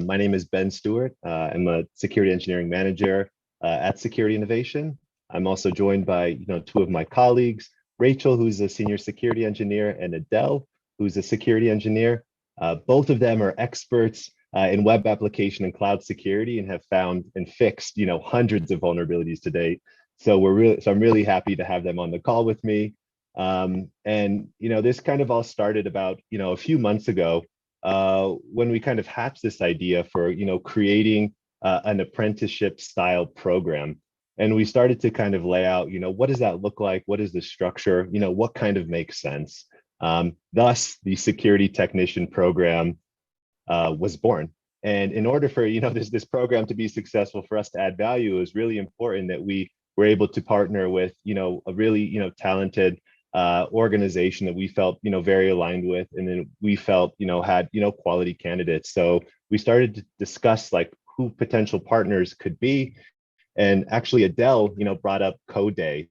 My name is Ben Stewart. I'm a security engineering manager at Security Innovation. I'm also joined by two of my colleagues, Rachel, who's a senior security engineer, and Adele, who's a security engineer. Both of them are experts in web application and cloud security and have found and fixed hundreds of vulnerabilities to date. So I'm really happy to have them on the call with me. This kind of all started about a few months ago when we kind of hatched this idea for creating an apprenticeship style program. And we started to kind of lay out, what does that look like? What is the structure? What kind of makes sense? Thus, the security technician program was born. And in order for this program to be successful, for us to add value, it was really important that we were able to partner with a really talented organization that we felt very aligned with, and then we felt had quality candidates. So we started to discuss like who potential partners could be, and actually Adele brought up Code Day.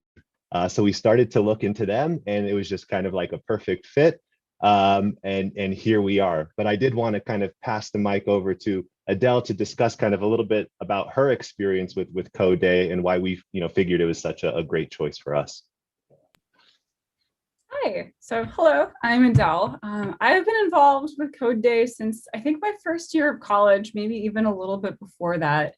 So we started to look into them, and it was just kind of like a perfect fit. And here we are. But I did want to kind of pass the mic over to Adele to discuss kind of a little bit about her experience with Code Day and why we figured it was such a great choice for us. Hi, so hello, I'm Adele. I have been involved with Code Day since I think my first year of college, maybe even a little bit before that.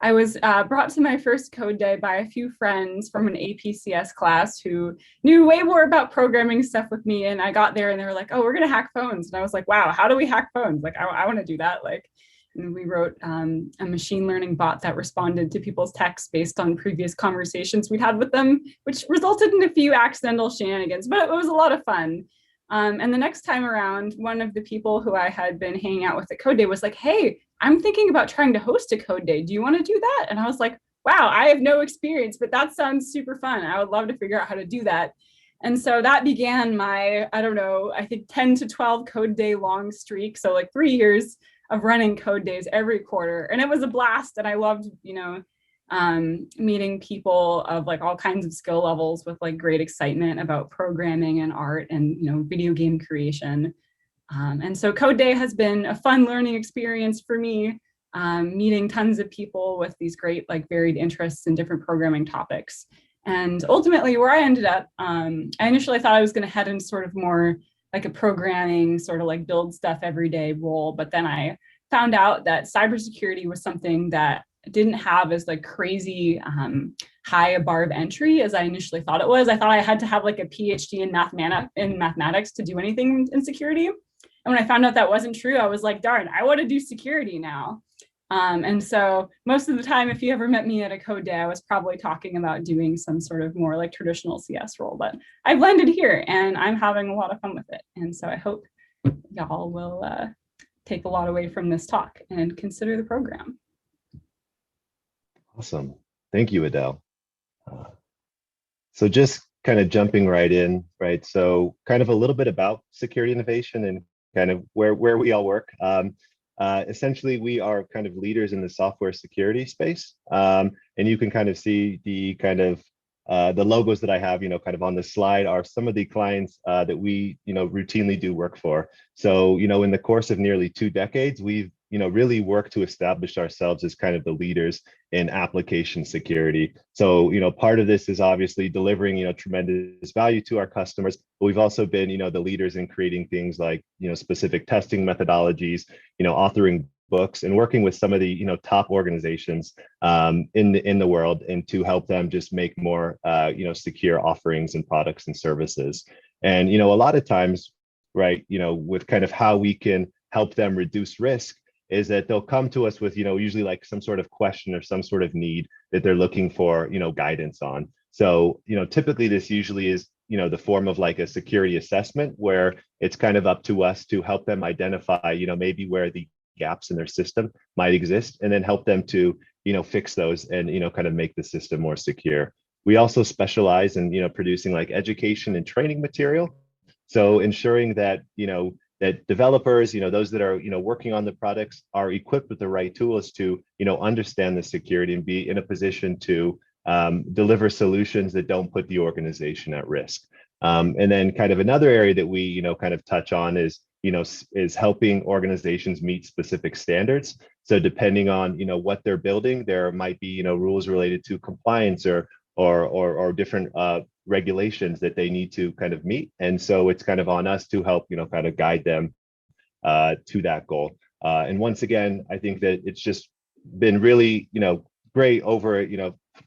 I was brought to my first Code Day by a few friends from an APCS class who knew way more about programming stuff with me. And I got there and they were like, oh, we're gonna hack phones. And I was like, wow, how do we hack phones? Like, I wanna do that. And we wrote a machine learning bot that responded to people's texts based on previous conversations we'd had with them, which resulted in a few accidental shenanigans, but it was a lot of fun. And the next time around, one of the people who I had been hanging out with at Code Day was like, hey, I'm thinking about trying to host a Code Day. Do you want to do that? And I was like, wow, I have no experience, but that sounds super fun. I would love to figure out how to do that. And so that began my, I think 10 to 12 Code Day long streak. So like 3 years of running Code Days every quarter. And it was a blast. And I loved, meeting people of like all kinds of skill levels with like great excitement about programming and art and, video game creation. And so Code Day has been a fun learning experience for me, meeting tons of people with these great like varied interests in different programming topics. And ultimately where I ended up, I initially thought I was going to head in sort of more like a programming sort of like build stuff every day role. But then I found out that cybersecurity was something that didn't have as like crazy high a bar of entry as I initially thought it was. I thought I had to have like a PhD in mathematics to do anything in security. And when I found out that wasn't true, I was like, darn, I want to do security now. And so most of the time, if you ever met me at a Code Day, I was probably talking about doing some sort of more like traditional CS role, but I've landed here and I'm having a lot of fun with it. And so I hope y'all will take a lot away from this talk and consider the program. Awesome. Thank you, Adele. So just kind of jumping right in, right? So kind of a little bit about Security Innovation and kind of where we all work. Essentially, we are kind of leaders in the software security space. And you can kind of see the kind of the logos that I have, kind of on the slide are some of the clients that we, routinely do work for. So, in the course of nearly 2 decades, we've, really worked to establish ourselves as kind of the leaders in application security. So, part of this is obviously delivering, tremendous value to our customers, but we've also been, the leaders in creating things like, specific testing methodologies, authoring books and working with some of the top organizations in the world, and to help them just make more secure offerings and products and services. And a lot of times, right, with kind of how we can help them reduce risk is that they'll come to us with usually like some sort of question or some sort of need that they're looking for guidance on. So typically this usually is the form of like a security assessment, where it's kind of up to us to help them identify maybe where the gaps in their system might exist, and then help them to fix those and kind of make the system more secure. We also specialize in producing like education and training material, so ensuring that that developers, those that are working on the products, are equipped with the right tools to understand the security and be in a position to deliver solutions that don't put the organization at risk. And then kind of another area that we kind of touch on is is helping organizations meet specific standards. So depending on what they're building, there might be rules related to compliance or different regulations that they need to kind of meet. And so it's kind of on us to help kind of guide them to that goal. And once again, I think that it's just been really great over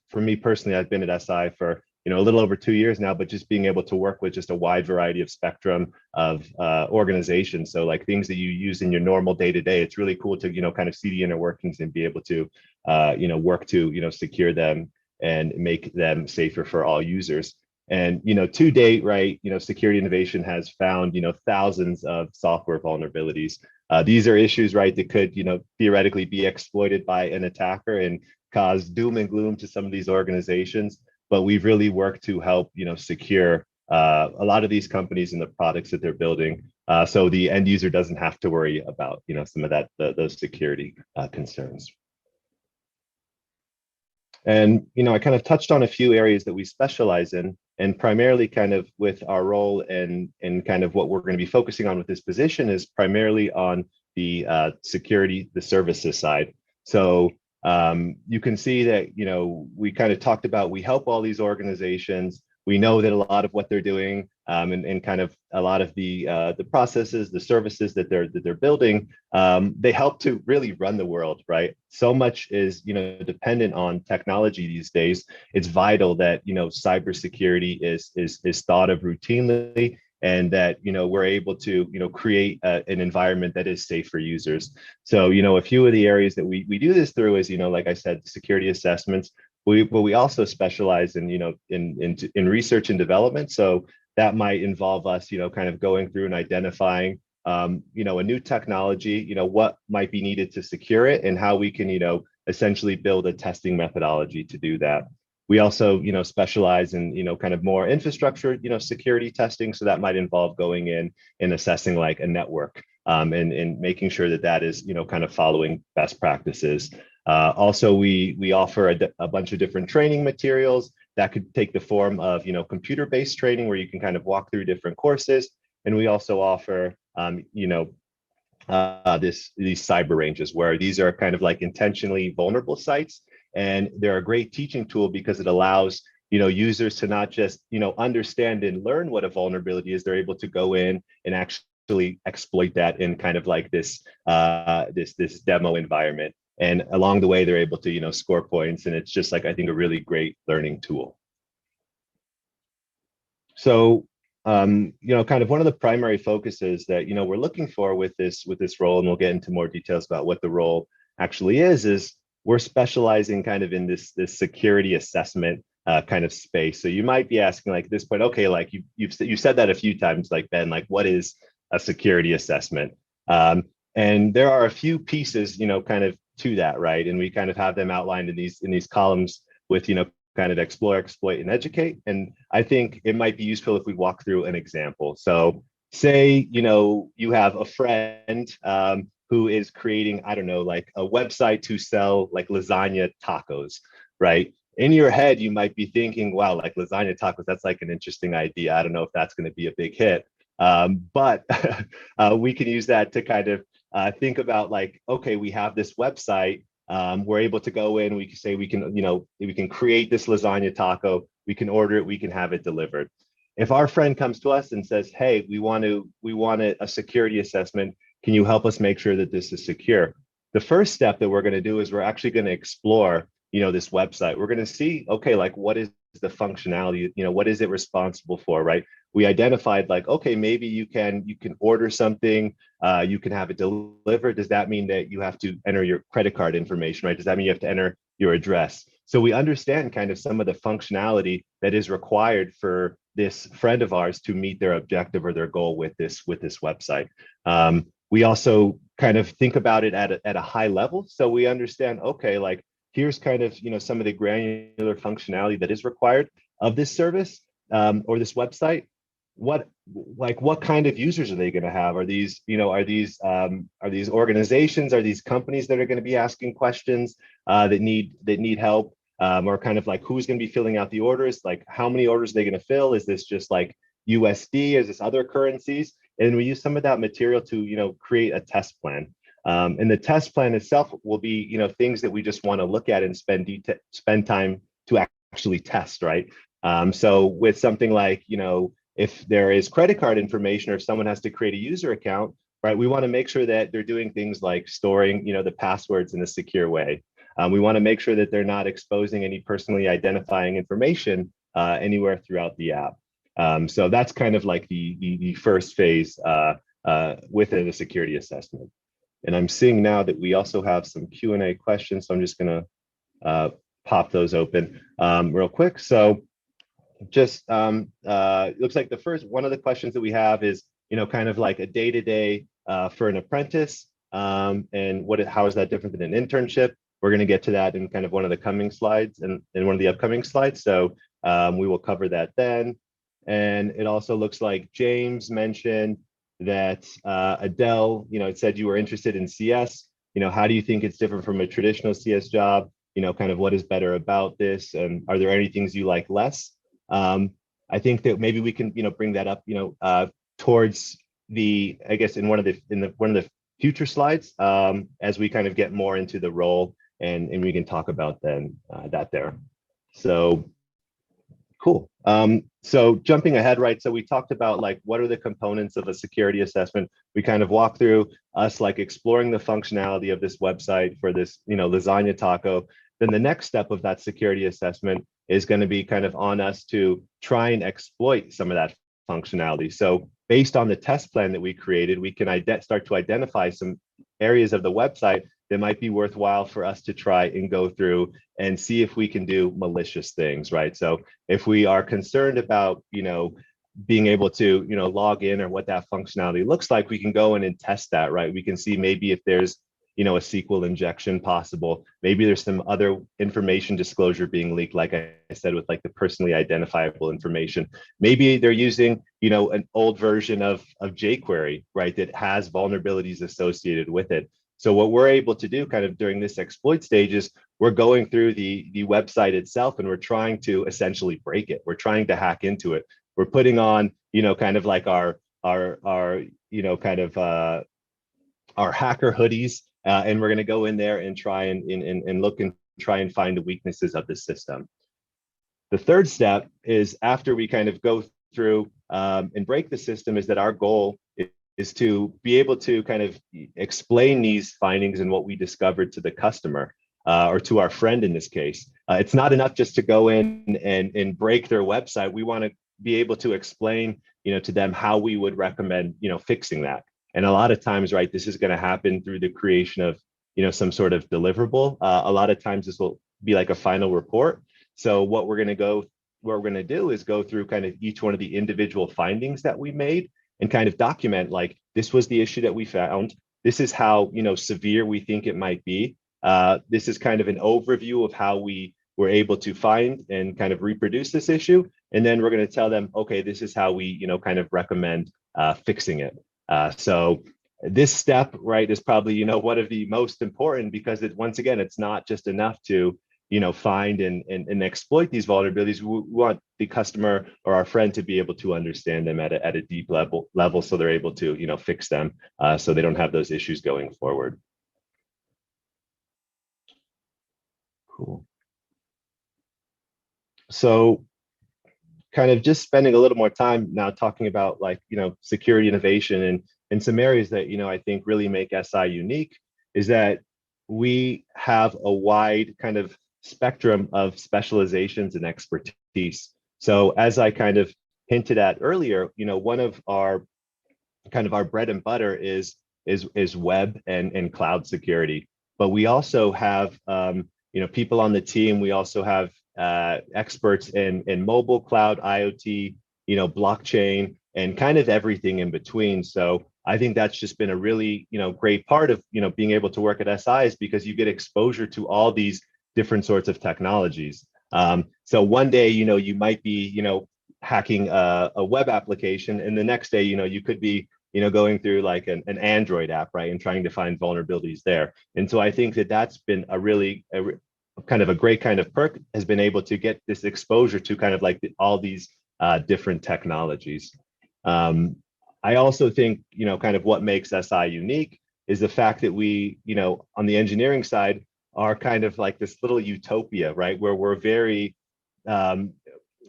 for me personally. I've been at SI for a little over 2 years now, but just being able to work with just a wide variety of spectrum of organizations. So like things that you use in your normal day to day, it's really cool to kind of see the inner workings and be able to work to secure them and make them safer for all users. And to date, right, security innovation has found thousands of software vulnerabilities. These are issues, right, that could theoretically be exploited by an attacker and cause doom and gloom to some of these organizations. But we've really worked to help secure a lot of these companies and the products that they're building, so the end user doesn't have to worry about some of those security concerns. And I kind of touched on a few areas that we specialize in, and primarily kind of with our role and kind of what we're going to be focusing on with this position is primarily on the security, the services side. So you can see that we kind of talked about, we help all these organizations. We know that a lot of what they're doing and kind of a lot of the processes, the services that they're building, they help to really run the world, right? So much is dependent on technology these days. It's vital that cybersecurity is thought of routinely, and that we're able to create an environment that is safe for users. So a few of the areas that we do this through is like I said, security assessments. But we also specialize in in research and development. So that might involve us kind of going through and identifying a new technology, what might be needed to secure it, and how we can essentially build a testing methodology to do that. We also specialize in kind of more infrastructure security testing. So that might involve going in and assessing like a network and making sure that that is kind of following best practices. Also, we offer a bunch of different training materials that could take the form of computer-based training where you can kind of walk through different courses. And we also offer these cyber ranges, where these are kind of like intentionally vulnerable sites, and they're a great teaching tool because it allows users to not just understand and learn what a vulnerability is. They're able to go in and actually exploit that in kind of like this this demo environment. And along the way, they're able to score points, and it's just like, I think, a really great learning tool. So kind of one of the primary focuses that we're looking for with this role, and we'll get into more details about what the role actually is we're specializing kind of in this security assessment kind of space. So you might be asking, like, at this point, okay, like you've said that a few times, like, Ben, like, what is a security assessment? And there are a few pieces kind of to that, right? And we kind of have them outlined in these columns with kind of explore, exploit, and educate. And I think it might be useful if we walk through an example. So say you have a friend who is creating, I don't know, like a website to sell like lasagna tacos, right? In your head, you might be thinking, wow, like lasagna tacos, that's like an interesting idea. I don't know if that's going to be a big hit. But we can use that to kind of think about, like, okay, we have this website. We're able to go in, we can say we can create this lasagna taco, we can order it, we can have it delivered. If our friend comes to us and says, hey, we want a security assessment, can you help us make sure that this is secure? The first step that we're going to do is we're actually going to explore this website. We're going to see, okay, like, what is the functionality, what is it responsible for, right? We identified, like, okay, maybe you can order something, you can have it delivered. Does that mean that you have to enter your credit card information, right? Does that mean you have to enter your address? So we understand kind of some of the functionality that is required for this friend of ours to meet their objective or their goal with this website. We also kind of think about it at a high level. So we understand, okay, like, here's kind of some of the granular functionality that is required of this service or this website. What kind of users are they going to have? Are these organizations, are these companies that are going to be asking questions that need help, or kind of like, who's going to be filling out the orders? Like, how many orders are they going to fill? Is this just like USD? Is this other currencies? and we use some of that material to, create a test plan. And the test plan itself will be, things that we just want to look at and spend time to actually test, right? So with something like, if there is credit card information or if someone has to create a user account, right, we want to make sure that they're doing things like storing, the passwords in a secure way. We want to make sure that they're not exposing any personally identifying information anywhere throughout the app. So that's kind of like the first phase within the security assessment. And I'm seeing now that we also have some Q&A questions, so I'm just going to pop those open real quick. So just it looks like the first one of the questions that we have is, kind of like a day-to-day for an apprentice, and how is that different than an internship? We're going to get to that in kind of one of the coming slides and in one of the upcoming slides. So we will cover that then. And it also looks like James mentioned that Adele, it said you were interested in CS. How do you think it's different from a traditional CS job? Kind of what is better about this, and are there any things you like less? I think that maybe we can, bring that up, towards I guess in one of the future slides, as we kind of get more into the role, and we can talk about then that there. So cool. So jumping ahead, right? So we talked about like what are the components of a security assessment. We kind of walked through us like exploring the functionality of this website for this, lasagna taco. Then the next step of that security assessment is going to be kind of on us to try and exploit some of that functionality. So based on the test plan that we created, we can start to identify some areas of the website that might be worthwhile for us to try and go through and see if we can do malicious things, right? So if we are concerned about, being able to, log in or what that functionality looks like, we can go in and test that, right? We can see maybe if there's, a SQL injection possible. Maybe there's some other information disclosure being leaked, like I said, with like the personally identifiable information. Maybe they're using, an old version of jQuery, right, that has vulnerabilities associated with it. So what we're able to do kind of during this exploit stage is we're going through the website itself and we're trying to essentially break it. We're trying to hack into it. We're putting on, kind of like our hacker hoodies, and we're going to go in there and try and look and try and find the weaknesses of the system. The third step is after we kind of go through and break the system is that our goal is to be able to kind of explain these findings and what we discovered to the customer or to our friend in this case. It's not enough just to go in and break their website. We want to be able to explain, to them how we would recommend, fixing that. And a lot of times, right, this is going to happen through the creation of, some sort of deliverable. A lot of times this will be like a final report. So what we're going to do is go through kind of each one of the individual findings that we made and kind of document like, this was the issue that we found. This is how, severe we think it might be. This is kind of an overview of how we were able to find and kind of reproduce this issue. And then we're going to tell them, okay, this is how we, kind of recommend fixing it. So this step, right, is probably, one of the most important because once again, it's not just enough to, find and exploit these vulnerabilities. We want the customer or our friend to be able to understand them at a deep level so they're able to, fix them so they don't have those issues going forward. Cool. So kind of just spending a little more time now talking about like, security innovation and some areas that, I think really make SI unique is that we have a wide kind of spectrum of specializations and expertise. So as I kind of hinted at earlier, one of our kind of our bread and butter is web and cloud security. But we also have, people on the team. We also have experts in mobile, cloud, IoT, blockchain, and kind of everything in between. So I think that's just been a really, great part of, being able to work at SI is because you get exposure to all these different sorts of technologies. So one day, you might be, hacking a web application, and the next day, you could be, going through like an Android app, right, and trying to find vulnerabilities there. And so I think that that's been a really kind of a great kind of perk, has been able to get this exposure to kind of like all these different technologies. I also think, kind of what makes SI unique is the fact that we, on the engineering side, are kind of like this little utopia, right? Where um,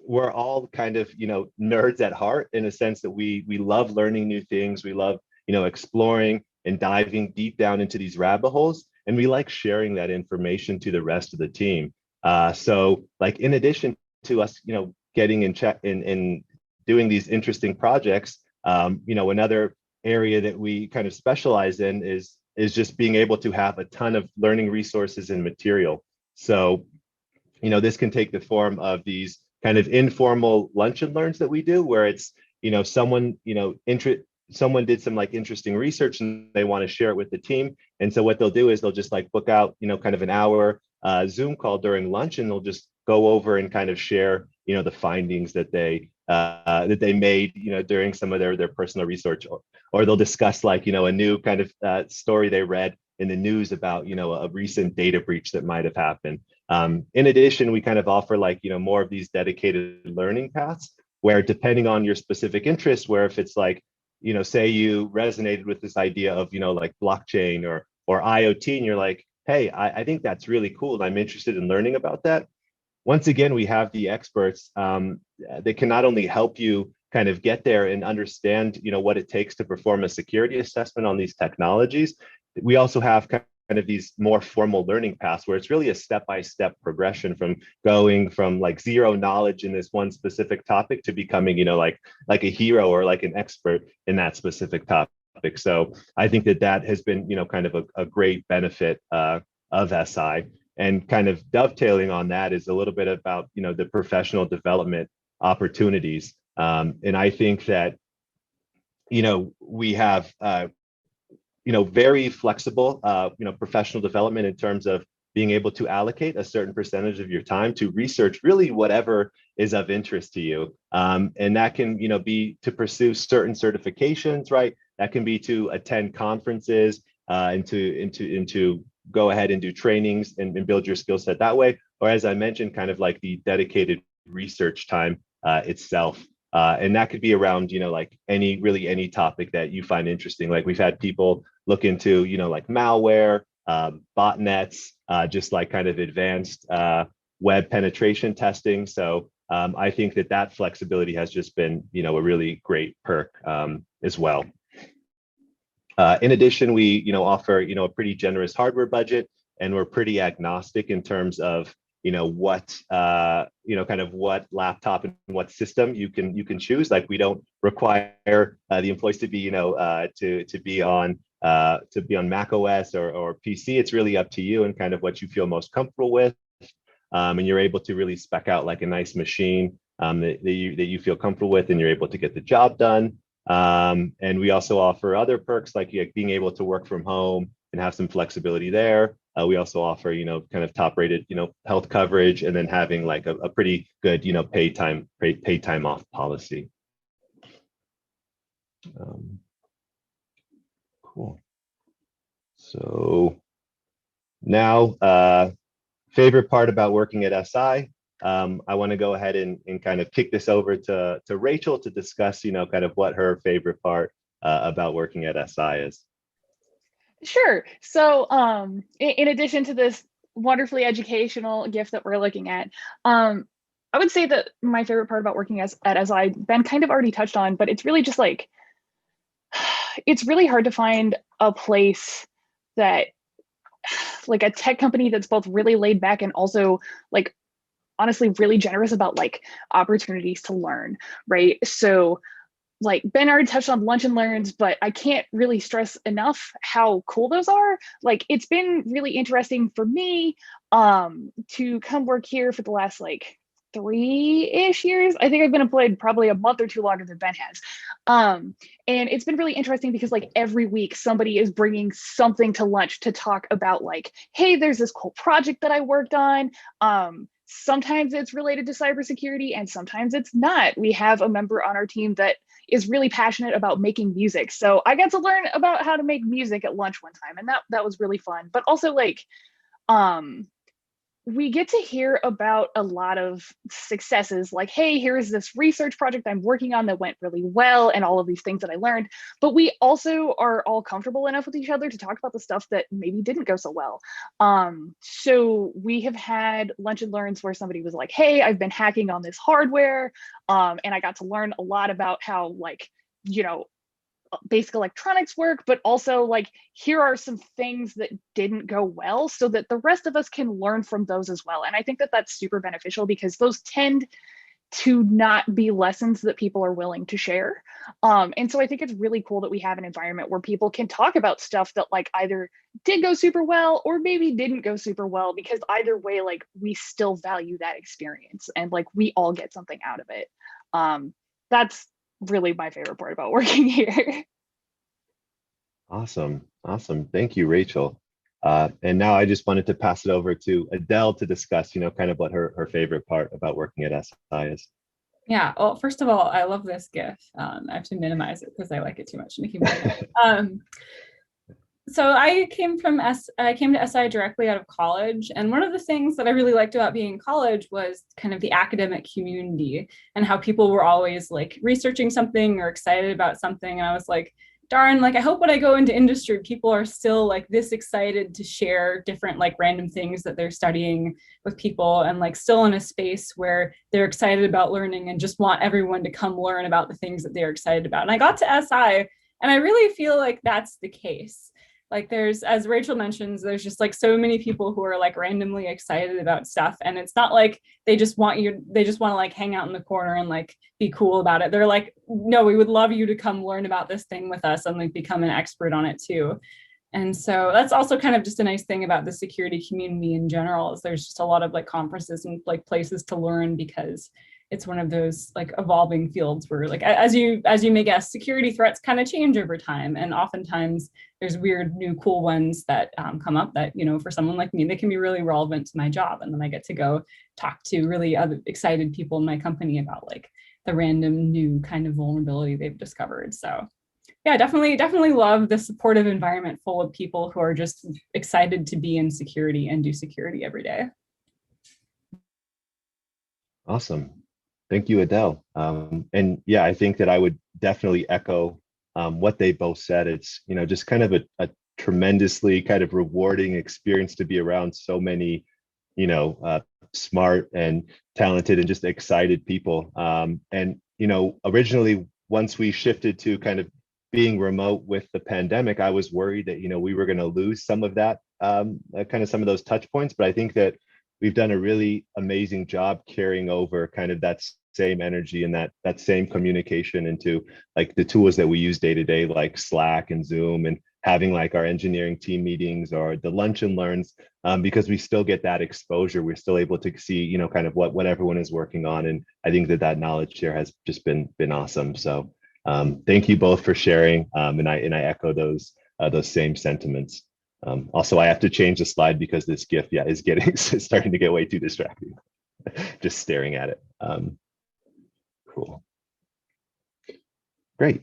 we're all kind of, nerds at heart, in a sense that we love learning new things. We love, exploring and diving deep down into these rabbit holes. And we like sharing that information to the rest of the team. So like, in addition to us, getting in check in doing these interesting projects, another area that we kind of specialize in is just being able to have a ton of learning resources and material. So, this can take the form of these kind of informal lunch and learns that we do, where it's, someone, someone did some like interesting research and they want to share it with the team. And so what they'll do is they'll just like book out, kind of an hour Zoom call during lunch, and they'll just go over and kind of share, the findings that they made, during some of their personal research, or they'll discuss like, a new kind of story they read in the news about, a recent data breach that might have happened. In addition, we kind of offer like, more of these dedicated learning paths where, depending on your specific interest, where if it's like, say you resonated with this idea of, like blockchain or IoT, and you're like, hey, I think that's really cool, and I'm interested in learning about that. Once again, we have the experts that can not only help you kind of get there and understand, what it takes to perform a security assessment on these technologies. We also have kind of these more formal learning paths where it's really a step-by-step progression from going from like zero knowledge in this one specific topic to becoming, like a hero or like an expert in that specific topic. So I think that has been, kind of a great benefit of SI. And kind of dovetailing on that is a little bit about, the professional development opportunities. And I think that, we have, very flexible, professional development in terms of being able to allocate a certain percentage of your time to research really whatever is of interest to you. And that can, be to pursue certain certifications, right? That can be to attend conferences, and to go ahead and do trainings and build your skill set that way. Or, as I mentioned, kind of like the dedicated research time itself. And that could be around, like any topic that you find interesting. Like, we've had people look into, like malware, botnets, just like kind of advanced web penetration testing. So I think that flexibility has just been, a really great perk as well. In addition, we, offer, a pretty generous hardware budget, and we're pretty agnostic in terms of, what, kind of what laptop and what system you can choose. Like, we don't require the employees to be, to be on Mac OS or PC. It's really up to you and kind of what you feel most comfortable with. And you're able to really spec out like a nice machine that you feel comfortable with, and you're able to get the job done. And we also offer other perks like being able to work from home and have some flexibility there. We also offer, kind of top rated, health coverage, and then having like a pretty good, paid time off policy. Cool. So now, favorite part about working at SI. I want to go ahead and kind of kick this over to Rachel to discuss, kind of what her favorite part about working at SI is. Sure. So in addition to this wonderfully educational gift that we're looking at, I would say that my favorite part about working at SI, Ben kind of already touched on, but it's really just like, it's really hard to find a place that, like a tech company that's both really laid back and also like honestly really generous about like opportunities to learn, right? So like Ben already touched on lunch and learns, but I can't really stress enough how cool those are. Like, it's been really interesting for me to come work here for the last like 3-ish years. I think I've been employed probably a month or two longer than Ben has. And it's been really interesting because like every week somebody is bringing something to lunch to talk about like, hey, there's this cool project that I worked on. Sometimes it's related to cybersecurity and sometimes it's not. We have a member on our team that is really passionate about making music. So I got to learn about how to make music at lunch one time, and that was really fun. But also like we get to hear about a lot of successes, like, hey, here's this research project I'm working on that went really well and all of these things that I learned. But we also are all comfortable enough with each other to talk about the stuff that maybe didn't go so well. So we have had lunch and learns where somebody was like, hey, I've been hacking on this hardware, and I got to learn a lot about how, like, you know, basic electronics work, but also like, here are some things that didn't go well so that the rest of us can learn from those as well. And I think that that's super beneficial because those tend to not be lessons that people are willing to share. And so I think it's really cool that we have an environment where people can talk about stuff that like either did go super well or maybe didn't go super well, because either way, like, we still value that experience and like we all get something out of it. That's really my favorite part about working here. Awesome. Awesome. Thank you, Rachel. And now I just wanted to pass it over to Adele to discuss, kind of what her favorite part about working at SI is. Yeah, well, first of all, I love this GIF. I have to minimize it because I like it too much. So I came to SI directly out of college, and one of the things that I really liked about being in college was kind of the academic community and how people were always like researching something or excited about something. And I was like, darn, like, I hope when I go into industry, people are still like this excited to share different like random things that they're studying with people, and like still in a space where they're excited about learning and just want everyone to come learn about the things that they're excited about. And I got to SI and I really feel like that's the case. Like, there's, as Rachel mentions, there's just like so many people who are like randomly excited about stuff. And it's not like they just want to like hang out in the corner and like be cool about it. They're like, no, we would love you to come learn about this thing with us and like become an expert on it too. And so that's also kind of just a nice thing about the security community in general, is there's just a lot of like conferences and like places to learn, because it's one of those like evolving fields where, like, as you may guess, security threats kind of change over time. And oftentimes there's weird new cool ones that come up that, for someone like me, they can be really relevant to my job. And then I get to go talk to really other excited people in my company about like the random new kind of vulnerability they've discovered. So yeah, definitely love the supportive environment full of people who are just excited to be in security and do security every day. Awesome. Thank you, Adele. And yeah, I think that I would definitely echo what they both said. It's, just kind of a tremendously kind of rewarding experience to be around so many, smart and talented and just excited people. And, originally, once we shifted to kind of being remote with the pandemic, I was worried that, we were going to lose some of that, kind of some of those touch points. But I think that we've done a really amazing job carrying over kind of that same energy and that same communication into like the tools that we use day to day, like Slack and Zoom, and having like our engineering team meetings or the lunch and learns, because we still get that exposure. We're still able to see, kind of what everyone is working on. And I think that knowledge share has just been awesome. So thank you both for sharing. And I echo those same sentiments. Also, I have to change the slide because this GIF, is starting to get way too distracting. Just staring at it. Cool. Great.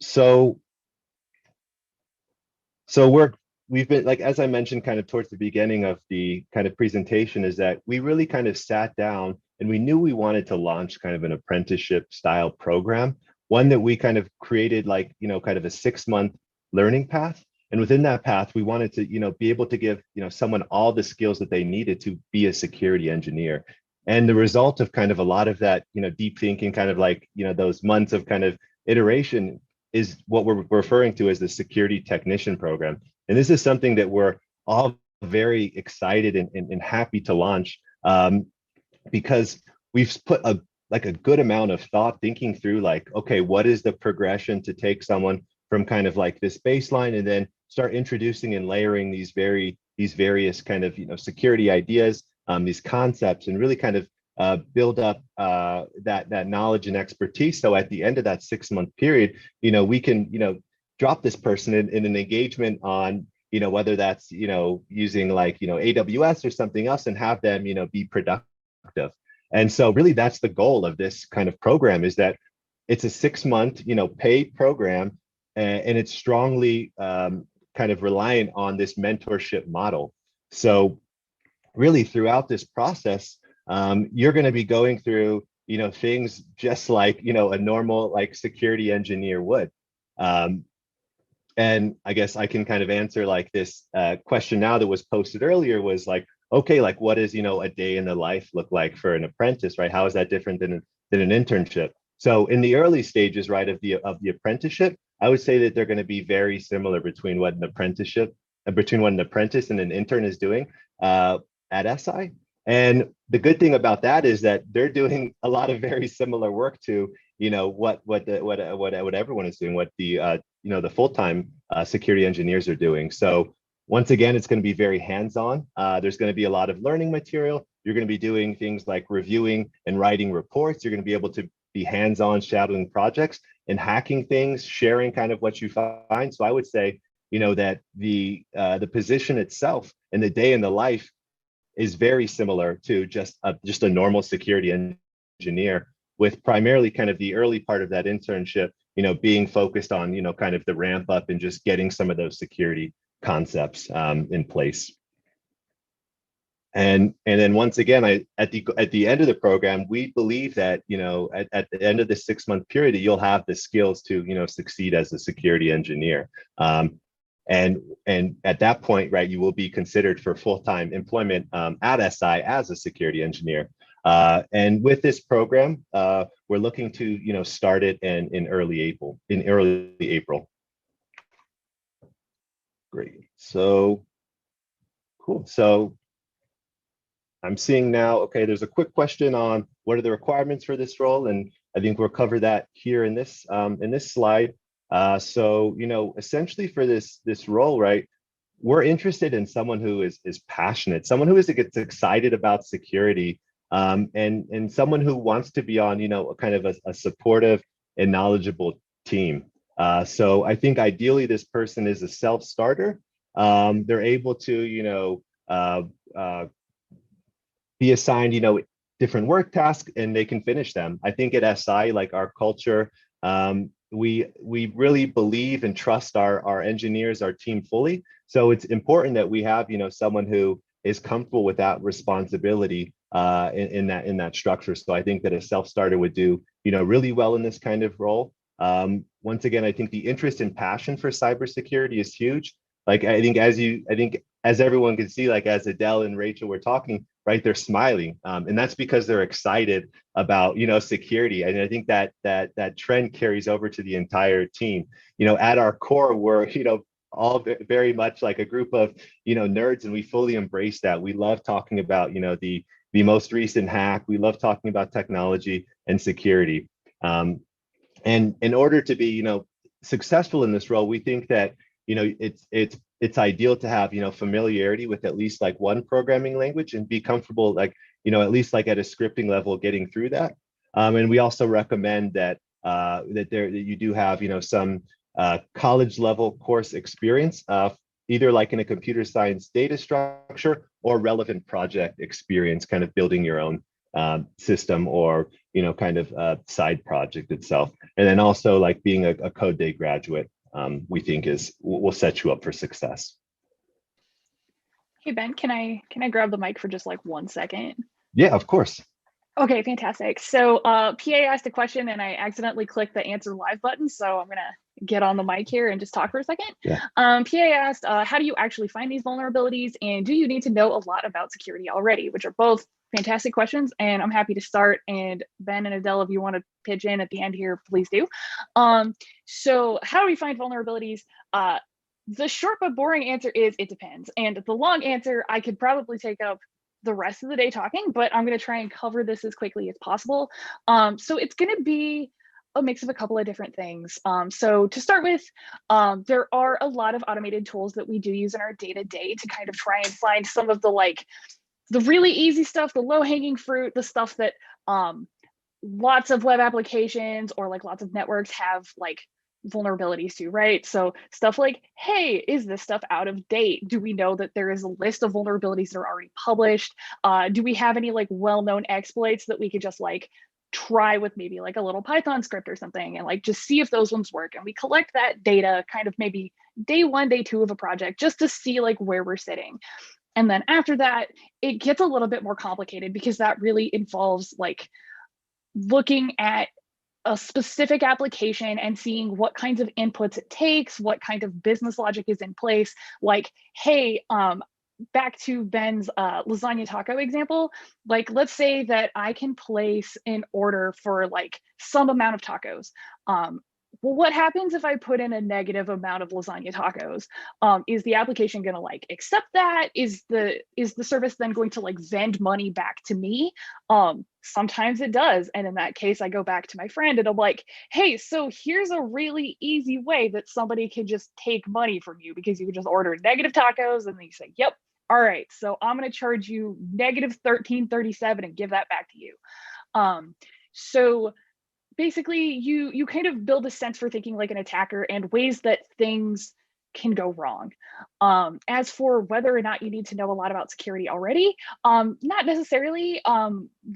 So we've been, like, as I mentioned kind of towards the beginning of the kind of presentation, is that we really kind of sat down and we knew we wanted to launch kind of an apprenticeship style program, one that we kind of created like, kind of a 6-month learning path. And within that path, we wanted to, be able to give, someone all the skills that they needed to be a security engineer. And the result of kind of a lot of that, deep thinking, kind of like, those months of kind of iteration is what we're referring to as the security technician program. And this is something that we're all very excited and happy to launch, because we've put a good amount of thought thinking through like, okay, what is the progression to take someone from kind of like this baseline and then start introducing and layering these various kind of security ideas, these concepts, and really kind of build up that knowledge and expertise. So at the end of that 6-month period, we can drop this person in an engagement on whether that's using like AWS or something else, and have them be productive. And so really that's the goal of this kind of program, is that it's a 6-month paid program, and it's strongly kind of reliant on this mentorship model. So really throughout this process, you're going to be going through, things just like, a normal like security engineer would. And I guess I can kind of answer like this question now that was posted earlier was like, okay, like what does, a day in the life look like for an apprentice, right? How is that different than an internship? So in the early stages, right, of the apprenticeship, I would say that they're going to be very similar between what an apprenticeship, between what an apprentice and an intern is doing at SI. And the good thing about that is that they're doing a lot of very similar work to, what everyone is doing, what the full-time security engineers are doing. So once again, it's going to be very hands-on. There's going to be a lot of learning material. You're going to be doing things like reviewing and writing reports. You're going to be able to be hands-on shadowing projects and hacking things, sharing kind of what you find. So I would say, that the position itself and the day in the life is very similar to just a normal security engineer, with primarily kind of the early part of that internship, being focused on, kind of the ramp up and just getting some of those security concepts in place. And then once again, at the end of the program, we believe that, at the end of the 6-month period, you'll have the skills to, succeed as a security engineer. And at that point, right, you will be considered for full-time employment at SI as a security engineer. And with this program, we're looking to, start it in early April. Great. So cool. So I'm seeing now, okay, there's a quick question on what are the requirements for this role, and I think we'll cover that here in this slide. So, essentially for this role, right, we're interested in someone who is passionate, someone who gets excited about security, and someone who wants to be on, kind of a supportive and knowledgeable team. So I think ideally this person is a self-starter. They're able to, be assigned, different work tasks, and they can finish them. I think at SI, like our culture, we really believe and trust our engineers, our team fully. So it's important that we have, someone who is comfortable with that responsibility in that structure. So I think that a self-starter would do, really well in this kind of role. Once again, I think the interest and passion for cybersecurity is huge. Like I think as everyone can see, like as Adele and Rachel were talking, right, they're smiling, and that's because they're excited about, security. And I think that trend carries over to the entire team. At our core, we're, all very much like a group of, nerds, and we fully embrace that. We love talking about, the most recent hack. We love talking about technology and security. And in order to be, successful in this role, we think that, it's ideal to have, familiarity with at least like one programming language and be comfortable, like, at least like at a scripting level getting through that. And we also recommend that that you do have, some college level course experience, either like in a computer science data structure or relevant project experience, kind of building your own system or, kind of side project itself. And then also like being a Code Day graduate, we think will set you up for success. Hey Ben, can I grab the mic for just like 1 second? Yeah, of course. Okay, fantastic. So PA asked a question and I accidentally clicked the answer live button. So I'm gonna get on the mic here and just talk for a second. Yeah. PA asked, how do you actually find these vulnerabilities? And do you need to know a lot about security already? Which are both fantastic questions. And I'm happy to start. And Ben and Adele, if you want to pitch in at the end here, please do. So how do we find vulnerabilities? The short but boring answer is it depends. And the long answer, I could probably take up the rest of the day talking, but I'm going to try and cover this as quickly as possible. So it's going to be a mix of a couple of different things. So to start with, there are a lot of automated tools that we do use in our day-to-day to kind of try and find some of the the really easy stuff, the low-hanging fruit, the stuff that lots of web applications or like lots of networks have like vulnerabilities to, right? So stuff like, hey, is this stuff out of date? Do we know that there is a list of vulnerabilities that are already published? Do we have any like well-known exploits that we could just like try with maybe like a little Python script or something and like just see if those ones work? And we collect that data kind of maybe day 1, day 2 of a project just to see like where we're sitting. And then after that, it gets a little bit more complicated because that really involves like looking at a specific application and seeing what kinds of inputs it takes, what kind of business logic is in place. Like, hey, back to Ben's lasagna taco example, like let's say that I can place an order for like some amount of tacos. Well, what happens if I put in a negative amount of lasagna tacos? Is the application going to like accept that? Is the service then going to like vend money back to me? Sometimes it does. And in that case, I go back to my friend and I'm like, hey, so here's a really easy way that somebody can just take money from you, because you can just order negative tacos and then you say, yep, all right, so I'm going to charge you negative 13.37 and give that back to you. So basically you kind of build a sense for thinking like an attacker and ways that things can go wrong. As for whether or not you need to know a lot about security already, not necessarily.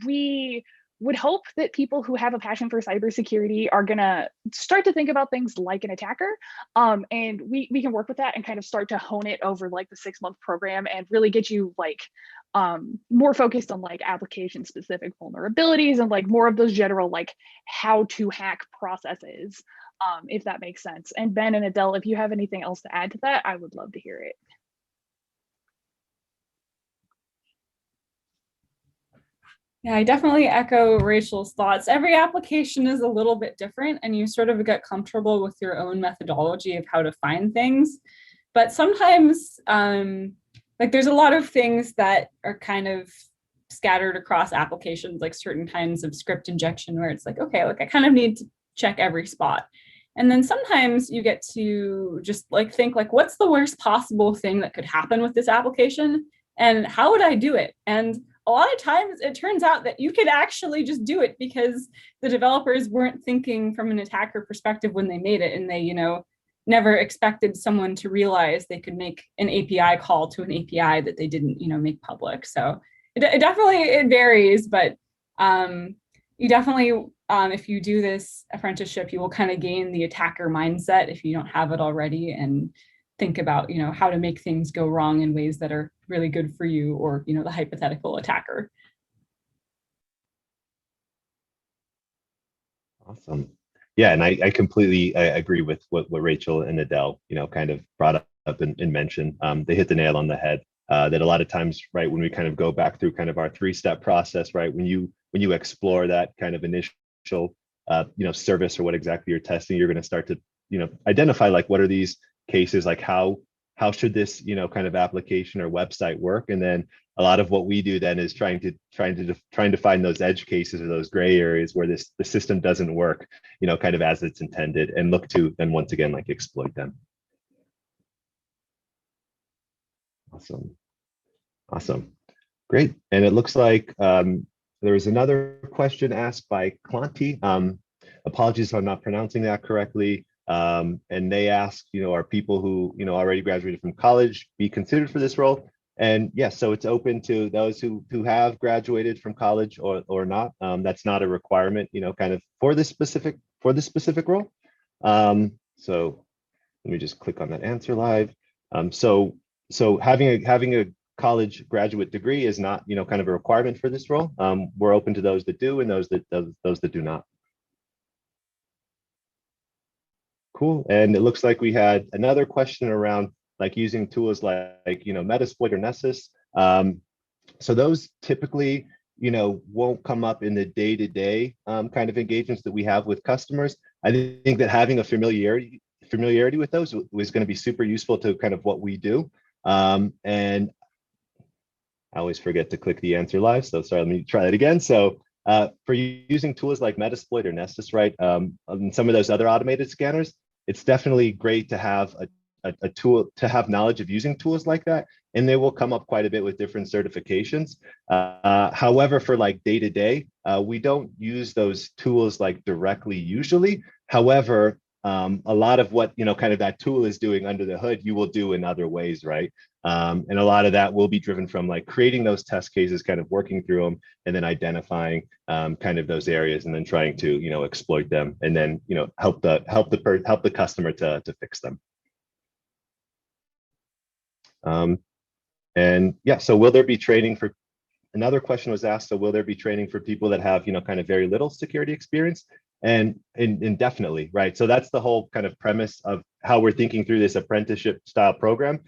We would hope that people who have a passion for cybersecurity are gonna start to think about things like an attacker. And we can work with that and kind of start to hone it over like the 6-month program and really get you like more focused on like application specific vulnerabilities and like more of those general like how to hack processes, if that makes sense. And Ben and Adele, if you have anything else to add to that, I would love to hear it. Yeah, I definitely echo Rachel's thoughts. Every application is a little bit different, and you sort of get comfortable with your own methodology of how to find things. But sometimes, like there's a lot of things that are kind of scattered across applications, like certain kinds of script injection, where it's like, okay, like I kind of need to check every spot. And then sometimes you get to just like think like, what's the worst possible thing that could happen with this application? And how would I do it? And a lot of times it turns out that you could actually just do it because the developers weren't thinking from an attacker perspective when they made it, and they, you know, never expected someone to realize they could make an API call to an API that they didn't, you know, make public. So it definitely varies, but you definitely, if you do this apprenticeship, you will kind of gain the attacker mindset if you don't have it already, and think about, you know, how to make things go wrong in ways that are really good for you or, you know, the hypothetical attacker. Awesome. Yeah, and I completely agree with what Rachel and Adele, you know, kind of brought up and mentioned. They hit the nail on the head. That a lot of times, right, when we kind of go back through kind of our 3-step process, right, when you explore that kind of initial, you know, service or what exactly you're testing, you're going to start to, you know, identify like what are these cases, like how should this, you know, kind of application or website work, and then a lot of what we do then is trying to find those edge cases or those gray areas where the system doesn't work, you know, kind of as it's intended, and look to then once again like exploit them. Awesome, great. And it looks like there was another question asked by Clanty. Apologies if I'm not pronouncing that correctly. And they asked, you know, are people who, you know, already graduated from college be considered for this role? And yes, so it's open to those who have graduated from college or not. That's not a requirement, you know, kind of for this specific role. So let me just click on that answer live. So having a college graduate degree is not, you know, kind of a requirement for this role. We're open to those that do and those that do not. Cool. And it looks like we had another question around like using tools like, you know, Metasploit or Nessus. So those typically, you know, won't come up in the day-to-day kind of engagements that we have with customers. I think that having a familiarity with those was going to be super useful to kind of what we do. And I always forget to click the answer live, so sorry, let me try that again. So for using tools like Metasploit or Nessus, right, and some of those other automated scanners, it's definitely great to have a tool, to have knowledge of using tools like that, and they will come up quite a bit with different certifications. However, for like day-to-day, we don't use those tools like directly usually. However, a lot of what, you know, kind of that tool is doing under the hood, you will do in other ways, right? And a lot of that will be driven from like creating those test cases, kind of working through them, and then identifying kind of those areas, and then trying to, you know, exploit them, and then, you know, help the customer to fix them. And yeah, so will there be training for, another question was asked, so will there be training for people that have, kind of very little security experience? And definitely, right? So that's the whole kind of premise of how we're thinking through this apprenticeship style program,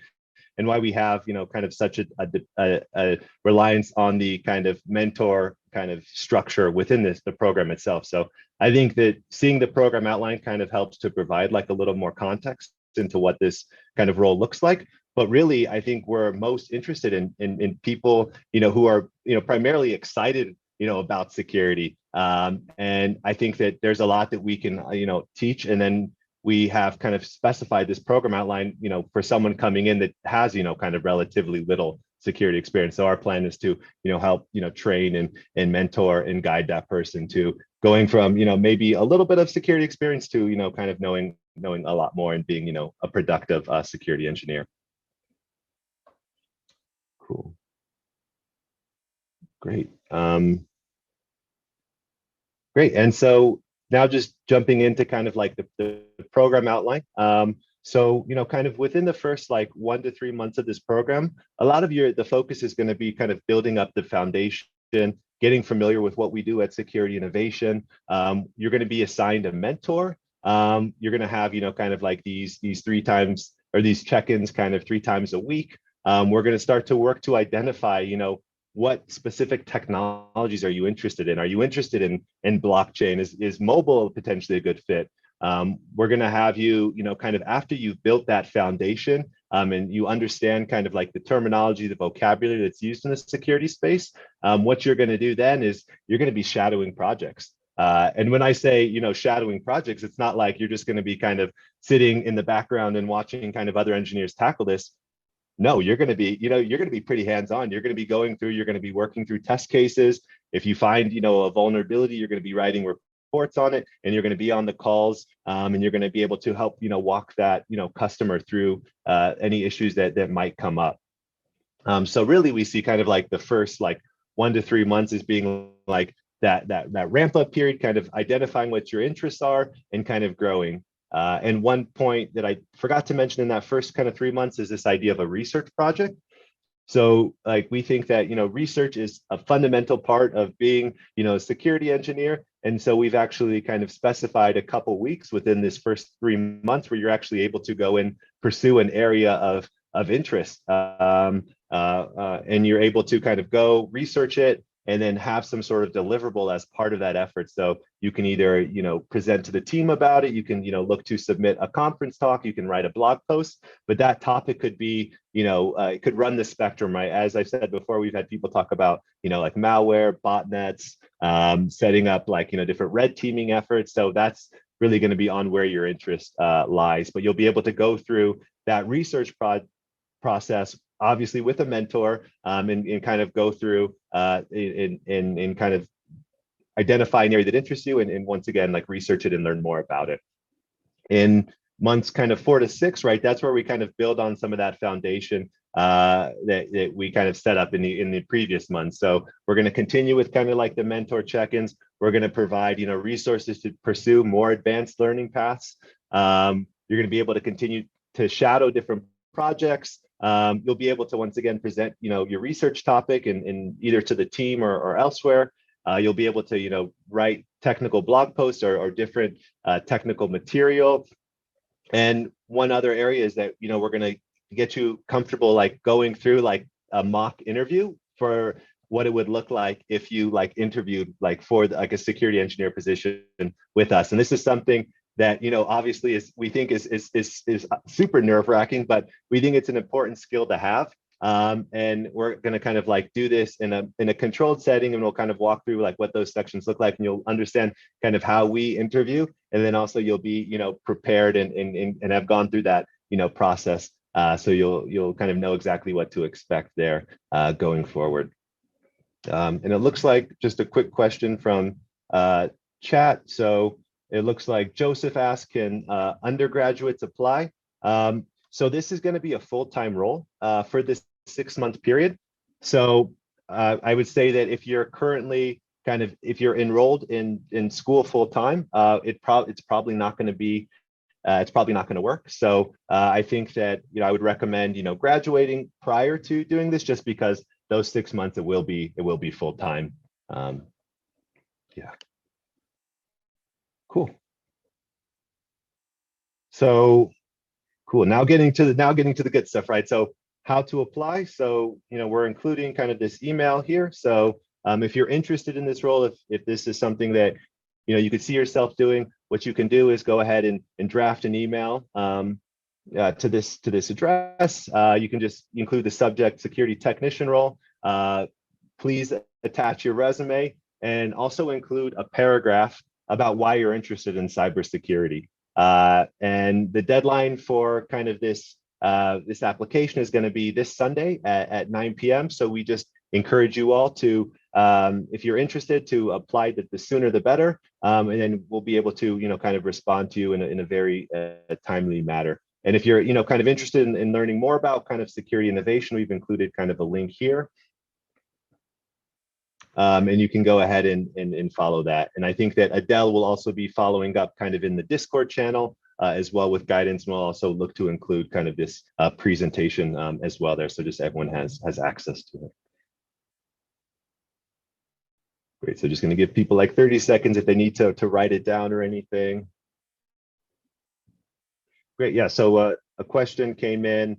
and why we have, kind of such a reliance on the kind of mentor kind of structure within the program itself. So I think that seeing the program outline kind of helps to provide like a little more context into what this kind of role looks like. But really, I think we're most interested in people, who are, primarily excited, about security. And I think that there's a lot that we can, teach, and then we have kind of specified this program outline, for someone coming in that has, kind of relatively little security experience. So our plan is to, help, train and mentor and guide that person to going from, maybe a little bit of security experience to, kind of knowing a lot more and being, a productive security engineer. Cool. Great. Great. And so now just jumping into kind of like the program outline. So, kind of within the first like 1 to 3 months of this program, a lot of the focus is going to be kind of building up the foundation, getting familiar with what we do at Security Innovation. You're going to be assigned a mentor. You're going to have, kind of like these 3 times, or these check-ins kind of 3 times a week. We're going to start to work to identify, what specific technologies are you interested in? Are you interested in blockchain? Is mobile potentially a good fit? We're going to have you, kind of after you've built that foundation, and you understand kind of like the terminology, the vocabulary that's used in the security space, what you're going to do then is you're going to be shadowing projects. And when I say, shadowing projects, it's not like you're just going to be kind of sitting in the background and watching kind of other engineers tackle this. No, you're going to be, you're going to be pretty hands-on. You're going to be going through, you're going to be working through test cases. If you find, a vulnerability, you're going to be writing reports on it, and you're going to be on the calls, and you're going to be able to help, walk that, customer through any issues that might come up. So really, we see kind of like the first like 1 to 3 months as being like that ramp up period, kind of identifying what your interests are and kind of growing. And one point that I forgot to mention in that first kind of 3 months is this idea of a research project. So like we think that, research is a fundamental part of being, a security engineer. And so we've actually kind of specified a couple weeks within this first 3 months where you're actually able to go and pursue an area of interest. And you're able to kind of go research it and then have some sort of deliverable as part of that effort. So you can either, present to the team about it, you can, look to submit a conference talk, you can write a blog post, but that topic could be, it could run the spectrum, right? As I've said before, we've had people talk about, like malware, botnets, setting up like, different red teaming efforts. So that's really going to be on where your interest lies, but you'll be able to go through that research process, obviously with a mentor, and kind of go through in kind of identify an area that interests you, and once again, like research it and learn more about it. In months kind of 4 to 6, right, that's where we kind of build on some of that foundation that we kind of set up in the previous months. So we're going to continue with kind of like the mentor check-ins. We're going to provide, resources to pursue more advanced learning paths. You're going to be able to continue to shadow different projects. You'll be able to once again present, your research topic and either to the team or elsewhere. You'll be able to, write technical blog posts or different technical material. And one other area is that, we're going to get you comfortable like going through like a mock interview for what it would look like if you like interviewed like for like a security engineer position with us. And this is something that, obviously we think is super nerve-wracking, but we think it's an important skill to have. And we're going to kind of like do this in a controlled setting, and we'll kind of walk through like what those sections look like, and you'll understand kind of how we interview, and then also you'll be, prepared and have gone through that, process. So you'll kind of know exactly what to expect there going forward. And it looks like just a quick question from chat. So it looks like Joseph asked, can undergraduates apply? So this is going to be a full-time role for this 6-month period. So I would say that if you're currently if you're enrolled in school full-time, it's probably not going to be it's probably not going to work. So I think that, I would recommend, graduating prior to doing this, just because those 6 months it will be full time. Yeah. Cool. So cool. Now getting to the good stuff, right? So how to apply. So, we're including kind of this email here. So if you're interested in this role, if this is something that, you could see yourself doing, what you can do is go ahead and draft an email to this address. You can just include the subject security technician role. Please attach your resume and also include a paragraph about why you're interested in cybersecurity. And the deadline for kind of this application is going to be this Sunday at 9 p.m. So we just encourage you all to, if you're interested, to apply the sooner the better. And then we'll be able to, kind of respond to you in a very timely manner. And if you're, kind of interested in learning more about kind of security innovation, we've included kind of a link here. And you can go ahead and follow that. And I think that Adele will also be following up kind of in the Discord channel as well with guidance. And we'll also look to include kind of this presentation as well there. So just everyone has access to it. Great. So just going to give people like 30 seconds if they need to write it down or anything. Great. Yeah. So a question came in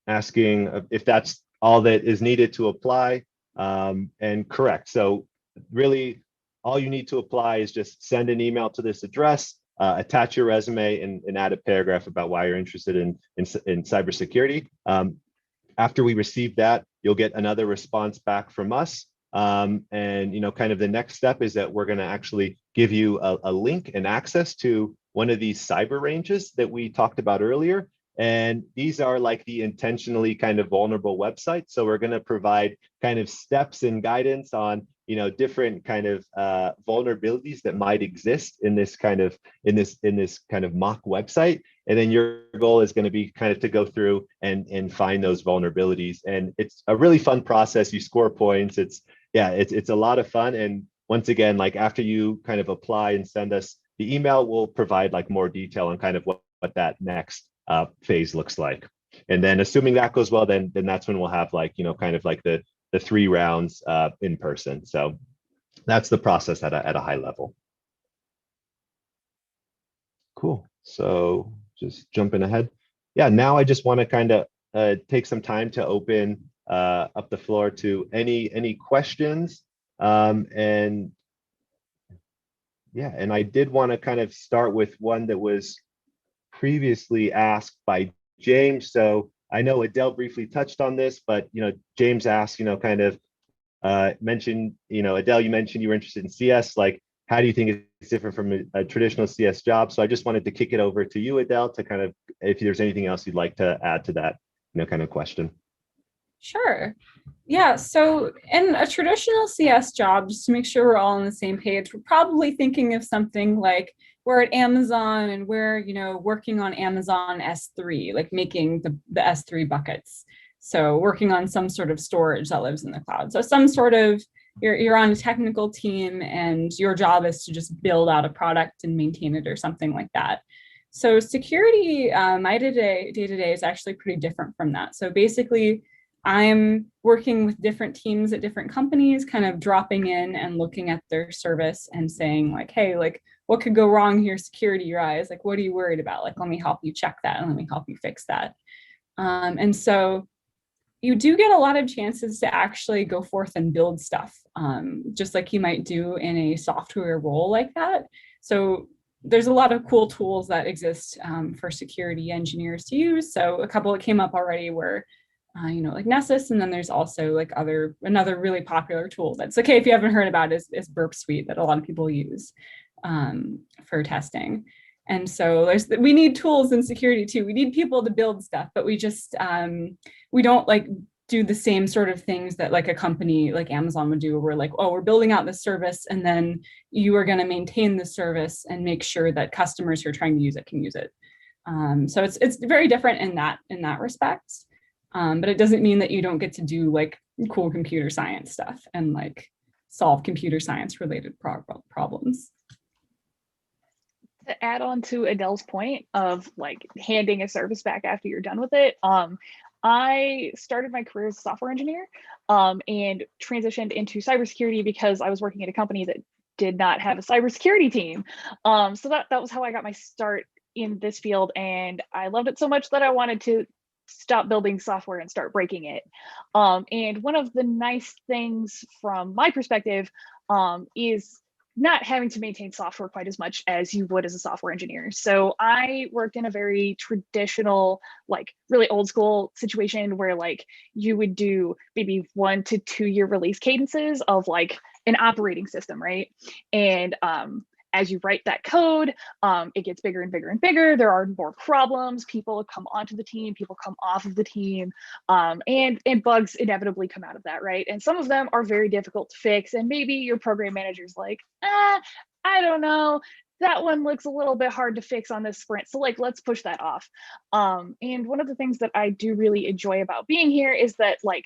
asking if that's all that is needed to apply. And correct. So really all you need to apply is just send an email to this address, attach your resume and add a paragraph about why you're interested in cybersecurity. After we receive that, you'll get another response back from us. And, kind of the next step is that we're going to actually give you a link and access to one of these cyber ranges that we talked about earlier. And these are like the intentionally kind of vulnerable websites. So we're going to provide kind of steps and guidance on, different kind of vulnerabilities that might exist in this kind of mock website. And then your goal is going to be kind of to go through and find those vulnerabilities. And it's a really fun process. You score points. It's a lot of fun. And once again, like after you kind of apply and send us the email, we'll provide like more detail on kind of what that next phase looks like. And then assuming that goes well, then that's when we'll have like, kind of like the 3 rounds in person. So that's the process at a high level. Cool. So just jumping ahead. Yeah, now I just want to kind of take some time to open up the floor to any questions. And I did want to kind of start with one that was previously asked by James. So I know Adele briefly touched on this, but James asked, kind of mentioned, Adele, you mentioned you were interested in CS. Like, how do you think it's different from a traditional CS job? So I just wanted to kick it over to you, Adele, to kind of, if there's anything else you'd like to add to that, kind of question. Sure. Yeah. So in a traditional CS job, just to make sure we're all on the same page, we're probably thinking of something like we're at Amazon and we're, working on Amazon S3, like making the S3 buckets. So working on some sort of storage that lives in the cloud. So some sort of, you're on a technical team and your job is to just build out a product and maintain it or something like that. So security, my day-to-day is actually pretty different from that. So basically, I'm working with different teams at different companies, kind of dropping in and looking at their service and saying like, hey, like what could go wrong here security-wise? Like, what are you worried about? Like, let me help you check that and let me help you fix that. And so you do get a lot of chances to actually go forth and build stuff, just like you might do in a software role like that. So there's a lot of cool tools that exist for security engineers to use. So a couple that came up already were like Nessus, and then there's also like another really popular tool that's okay if you haven't heard about is Burp Suite that a lot of people use for testing. And so we need tools in security too. We need people to build stuff, but we just we don't like do the same sort of things that like a company like Amazon would do, where we're like, oh, we're building out this service and then you are going to maintain the service and make sure that customers who are trying to use it can use it. So it's very different in that respect. But it doesn't mean that you don't get to do like cool computer science stuff and like solve computer science related problems. To add on to Adele's point of like handing a service back after you're done with it, I started my career as a software engineer and transitioned into cybersecurity because I was working at a company that did not have a cybersecurity team. So that was how I got my start in this field, and I loved it so much that I wanted to stop building software and start breaking it. And one of the nice things from my perspective is not having to maintain software quite as much as you would as a software engineer. So I worked in a very traditional, like really old school situation where like you would do maybe 1 to 2 year release cadences of like an operating system, right? And as you write that code, it gets bigger and bigger and bigger. There are more problems. People come onto the team, people come off of the team, and bugs inevitably come out of that, right? And some of them are very difficult to fix. And maybe your program manager's like, I don't know, that one looks a little bit hard to fix on this sprint. So like, let's push that off. And one of the things that I do really enjoy about being here is that like,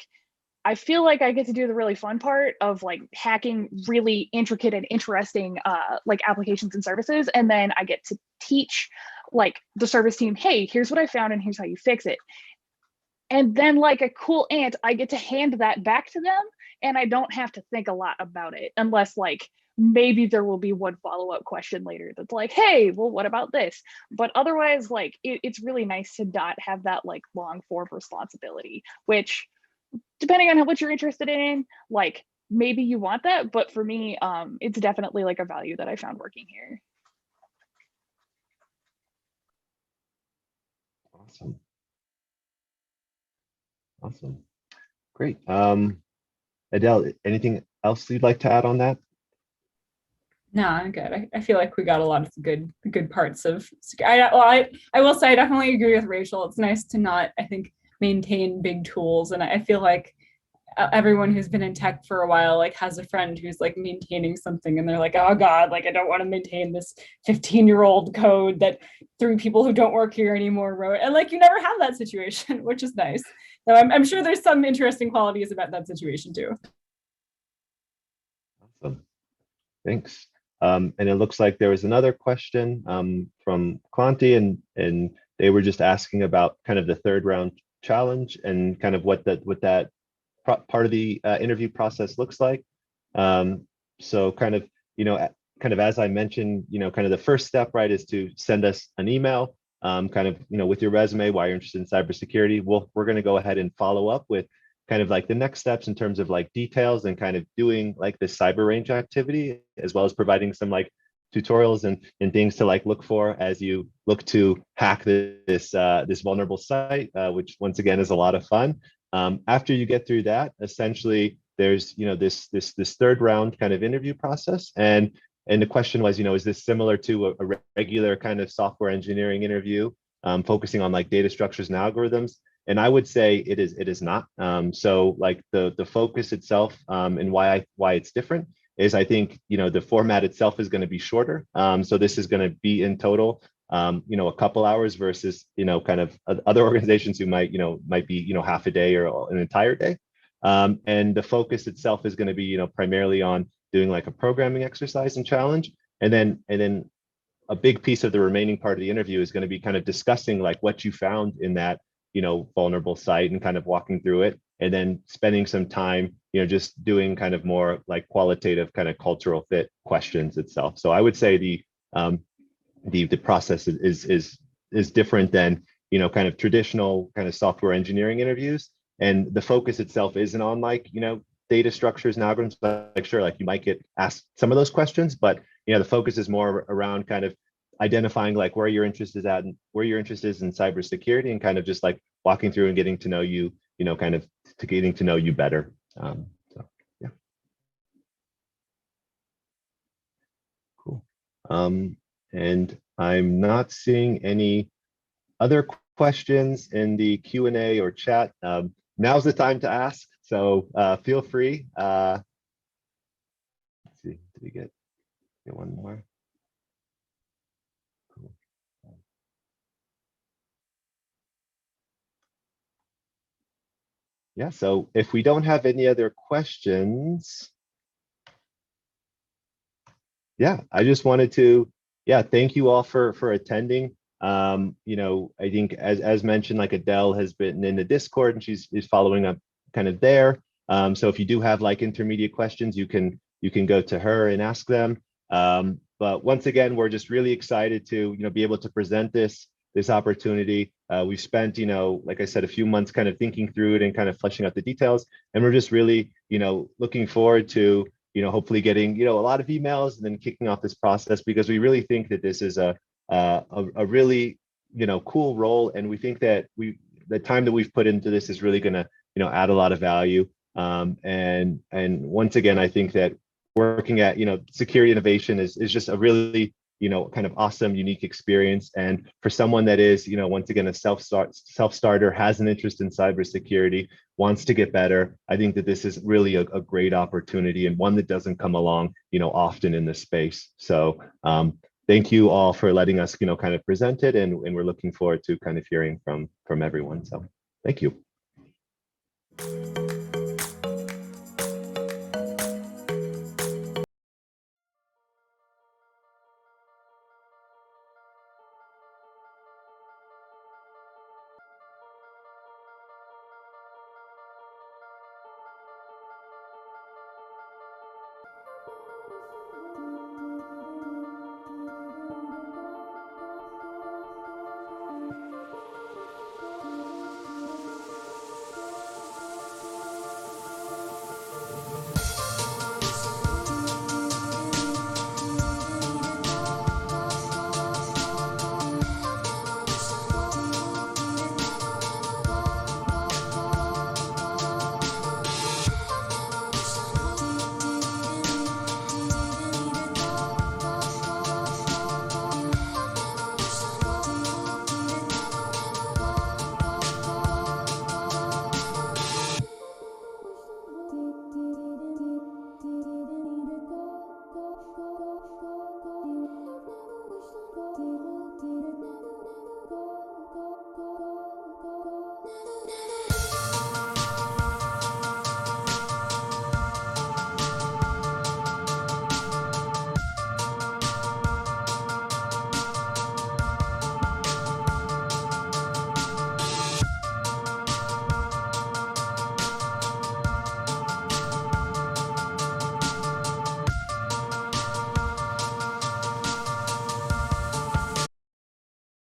I feel like I get to do the really fun part of like hacking really intricate and interesting like applications and services. And then I get to teach like the service team, hey, here's what I found and here's how you fix it. And then like a cool ant, I get to hand that back to them and I don't have to think a lot about it unless like maybe there will be one follow-up question later that's like, hey, well, what about this? But otherwise, like it's really nice to not have that like long form responsibility, which depending on what you're interested in, like maybe you want that, but for me, it's definitely like a value that I found working here. Awesome. Awesome. Great. Adele, anything else you'd like to add on that? No, I'm good. I feel like we got a lot of good parts of. I will say I definitely agree with Rachel. It's nice to not, I think, maintain big tools, and I feel like everyone who's been in tech for a while like has a friend who's like maintaining something and they're like, oh god, like I don't want to maintain this 15-year-old code that 3 people who don't work here anymore wrote, and like you never have that situation, which is nice. So I'm sure there's some interesting qualities about that situation too. Awesome. Thanks. And it looks like there was another question from Clanty, and they were just asking about kind of the 3rd round challenge and kind of what that part of the interview process looks like. So kind of, kind of as I mentioned, kind of the first step, right, is to send us an email, kind of, with your resume, why you're interested in cybersecurity. We're going to go ahead and follow up with kind of like the next steps in terms of like details and kind of doing like this cyber range activity, as well as providing some like tutorials and things to like look for as you look to hack this vulnerable site, which once again is a lot of fun. After you get through that, essentially there's this 3rd round kind of interview process, and the question was, is this similar to a regular kind of software engineering interview, focusing on like data structures and algorithms? And I would say it is not. So like the focus itself, and why it's different is, I think the format itself is going to be shorter. So this is going to be in total a couple hours versus kind of other organizations who might be half a day or an entire day. And the focus itself is going to be primarily on doing like a programming exercise and challenge, and then a big piece of the remaining part of the interview is going to be kind of discussing like what you found in that vulnerable site and kind of walking through it, and then spending some time just doing kind of more like qualitative kind of cultural fit questions itself. So I would say the process is different than kind of traditional kind of software engineering interviews, and the focus itself isn't on like data structures and algorithms. But like sure, like you might get asked some of those questions, but the focus is more around kind of identifying like where your interest is at and where your interest is in cybersecurity, and kind of just like walking through and getting to know you, kind of getting to know you better. So yeah, cool. And I'm not seeing any other questions in the Q&A or chat. Now's the time to ask, so feel free. Let's see, did we get one more? Cool. Yeah, so if we don't have any other questions, yeah, I just wanted to yeah, thank you all for attending. You know, I think as mentioned, like Adele has been in the Discord and she's following up kind of there. So if you do have like intermediate questions, you can go to her and ask them. But once again, we're just really excited to be able to present this opportunity. We've spent, like I said, a few months kind of thinking through it and kind of fleshing out the details, and we're just really looking forward to hopefully getting a lot of emails and then kicking off this process, because we really think that this is a really cool role, and we think that the time that we've put into this is really going to add a lot of value. And once again, I think that working at security innovation is just a really kind of awesome, unique experience. And for someone that is once again a self-starter, has an interest in cybersecurity, wants to get better, I think that this is really a great opportunity, and one that doesn't come along often in this space. So thank you all for letting us kind of present it, and we're looking forward to kind of hearing from everyone. So thank you.